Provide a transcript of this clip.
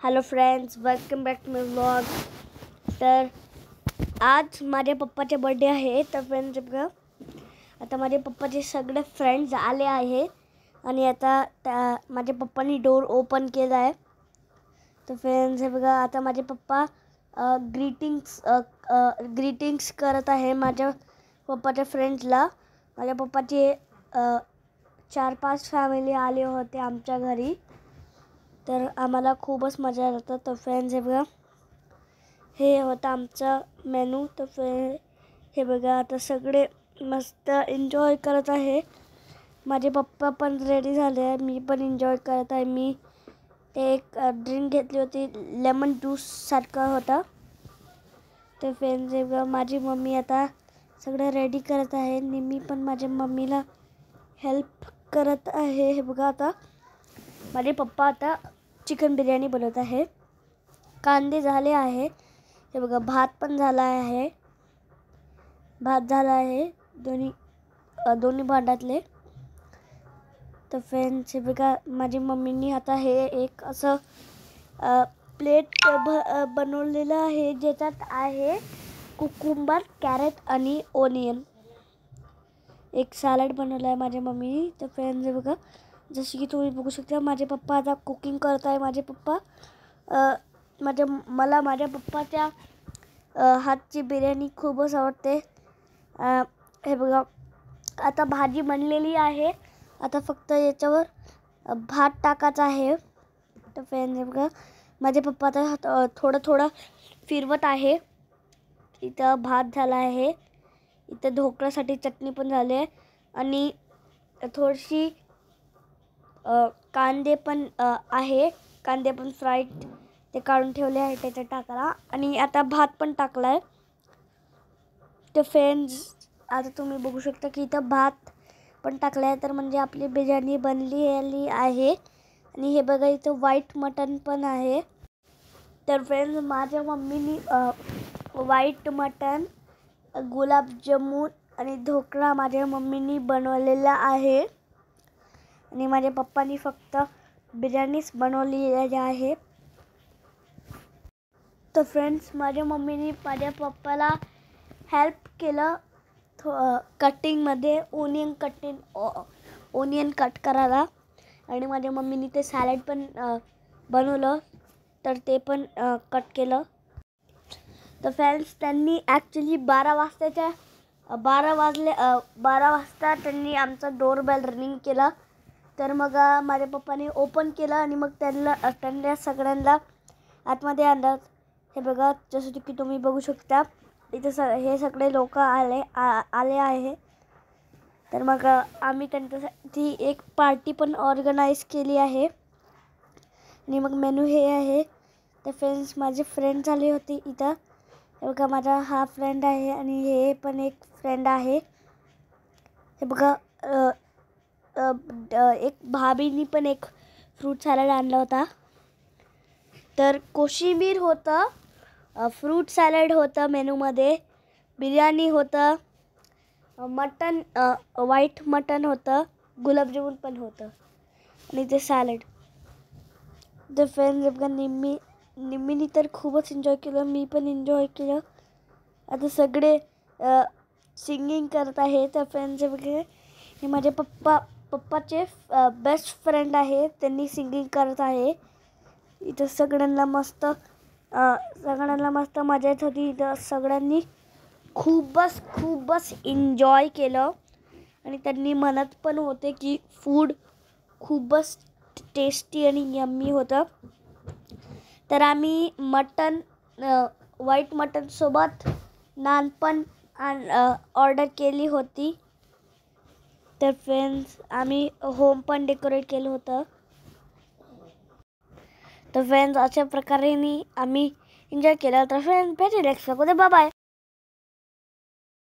Hello friends, welcome back to my vlog. तर आज माझ्या पप्पाचे बर्थडे आहे. तर फ्रेंड्स बघा, आता माझे पप्पाचे सगळे फ्रेंड्स आले आहे आणि आता माझ्या पप्पांनी डोर ओपन केला आहे. तर फ्रेंड्स बघा, आता माझे पप्पा ग्रीटिंग्स करत आहे माझ्या पप्पाच्या फ्रेंड्सला. माझ्या पप्पाचे 4-5 फॅमिली आले होते आमच्या घरी. तर आम्हाला खूपच मजा येते. तर फ्रेंड्स हे बघा, हे होतं आमचा मेनू. तर हे बघा, आता सगळे मस्त एन्जॉय करत आहे. माझे पप्पा पण रेडी झाले आहे, मी पण एन्जॉय करत आहे. मी एक ड्रिंक घेतली होती, लेमन ज्यूस सारखा होता. तर फ्रेंड्स हे बघा, माझी मम्मी आता सगळं रेडी करत आहे आणि मी पण माझ्या मम्मीला हेल्प करत आहे. हे बघा, आता माझे पप्पा आता चिकन बिर्याणी बनवत आहे. कांदे झाले आहे. हे बघा, भात पण झाला आहे. भात झाला आहे दोन्ही भांड्यातले. तर फ्रेंड्स हे बघा, माझी मम्मीनी आता हे एक असं प्लेट बनवलेलं आहे, ज्याच्यात आहे कुकुंबर, कॅरेट आणि ओनियन. एक सॅलड बनवलं आहे माझ्या मम्मीनी. तर फ्रेंड्स हे बघा, जसे की तुम्ही बघू शकता, माझे पप्पा आता कुकिंग करत आहे. माझे पप्पा मला माझ्या पप्पाच्या हातची बिर्याणी खूपच आवडते. हे बघा, आता भाजी बनलेली आहे. आता फक्त याच्यावर भात टाकायचा आहे. तर फ्रेंड्स हे बघा, माझे पप्पा आता थोडं फिरवत आहे. इथं भात झाला आहे, इथं ढोकळ्यासाठी चटणी पण झाली आहे आणि थोडीशी कांदे पण आहे. कांदे पण फ्राईड ते काढून ठेवले आहे त्याच्यात टाकायला. आणि आता भात पण टाकला आहे. तर फ्रेंड्स, आता तुम्ही बघू शकता की इथं भात पण टाकला आहे. तर म्हणजे आपली बिर्याणी बनलेली आहे. आणि हे बघा, इथं व्हाईट मटन पण आहे. तर फ्रेंड्स, माझ्या मम्मीनी व्हाईट मटन, गुलाबजामुन आणि ढोकळा माझ्या मम्मीनी बनवलेला आहे. आणि माझ्या पप्पांनी फक्त बिर्याणीच बनवलेली आहे. तर फ्रेंड्स, माझ्या मम्मीनी माझ्या पप्पाला हेल्प केलं कटिंगमध्ये, ओनियन कट करायला. आणि माझ्या मम्मीनी ते सॅलड पण बनवलं, तर ते पण कट केलं. तर फ्रेंड्स, त्यांनी ॲक्च्युली 12 वाजता त्यांनी आमचा डोरबेल रिंग केला. तर मग माझ्या पप्पाने ओपन केलं आणि मग त्यांना सगळ्यांना आतमध्ये आणलं. हे बघा, जसं की तुम्ही बघू शकता, इथं हे सगळे लोक आले आहे. तर मग आम्ही त्यांच्यासाठी एक पार्टी पण ऑर्गनाईज केली आहे. आणि मग मेनू हे आहे. तर फ्रेंड्स, माझे फ्रेंड्स आले होते इथं. हे बघा, माझा हा फ्रेंड आहे आणि हे पण एक फ्रेंड आहे. हे बघा, एक भाभीनी पण एक फ्रूट सॅलड आणला होता. तर कोशिंबीर होतं, फ्रूट सॅलड होतं मेनूमध्ये, बिर्याणी होतं, मटन, व्हाईट मटन होतं, गुलाबजामुन पण होतं आणि ते सॅलड. तर फ्रेंड्स बघा, निम्मीनी तर खूपच एन्जॉय केलं, मी पण एन्जॉय केलं. आता सगळे सिंगिंग करत आहे. तर फ्रेंड्स बघा, हे माझे पप्पाचे बेस्ट फ्रेंड आहे, त्यांनी सिंगिंग करत आहे. इथं सगळ्यांना मस्त मजा येत होती. इथं सगळ्यांनी खूपच एन्जॉय केलं आणि त्यांनी म्हणत पण होते की फूड खूपच टेस्टी आणि यम्मी होतं. तर आम्ही व्हाईट मटनसोबत नान पण ऑर्डर केली होती. तर फ्रेंड्स, आम्ही होम पण डेकोरेट केलं होतं. तर फ्रेंड्स, अशा प्रकारे आम्ही एन्जॉय केलं. तर फ्रेंड्स, भेटू नेक्स्ट व्हिडिओ. Bye bye.